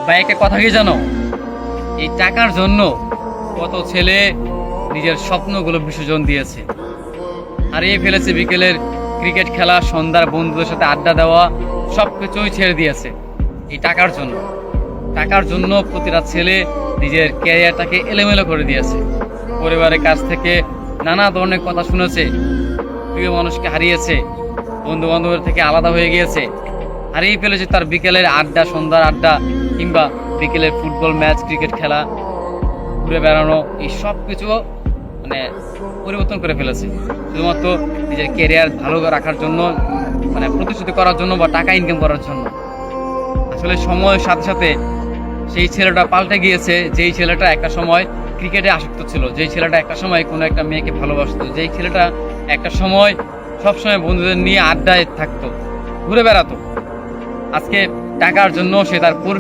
ভাই একটা কথা কি জানো, এই টাকার জন্য কত ছেলে নিজের স্বপ্নগুলো বিসর্জন দিয়েছে, হারিয়ে ফেলেছে বিকেলের ক্রিকেট খেলা, সন্ধ্যার বন্ধুদের সাথে আড্ডা দেওয়া, সবকিছুই ছেড়ে দিয়েছে এই টাকার জন্য। টাকার জন্য প্রতিটা ছেলে নিজের ক্যারিয়ারটাকে এলোমেলো করে দিয়েছে। পরিবারের কাছ থেকে নানা ধরনের কথা শুনেছে, প্রিয় মানুষকে হারিয়েছে, বন্ধু বান্ধবের থেকে আলাদা হয়ে গিয়েছে, হারিয়ে ফেলেছে তার বিকেলের আড্ডা, সন্ধ্যার আড্ডা, কিংবা বিকেলের ফুটবল ম্যাচ, ক্রিকেট খেলা, ঘুরে বেড়ানো, এই সব কিছু মানে পরিবর্তন করে ফেলেছে শুধুমাত্র নিজের ক্যারিয়ার ভালো রাখার জন্য, মানে প্রতিশ্রুতি করার জন্য বা টাকা ইনকাম করার জন্য। আসলে সময়ের সাথে সাথে সেই ছেলেটা পাল্টে গিয়েছে, যেই ছেলেটা একটা সময় ক্রিকেটে আসক্ত ছিল, যেই ছেলেটা একটা সময় কোনো একটা মেয়েকে ভালোবাসতো, যেই ছেলেটা একটা সময় সবসময় বন্ধুদের নিয়ে আড্ডায় থাকতো, ঘুরে বেড়াতো, আজকে টাকার জন্য সে তার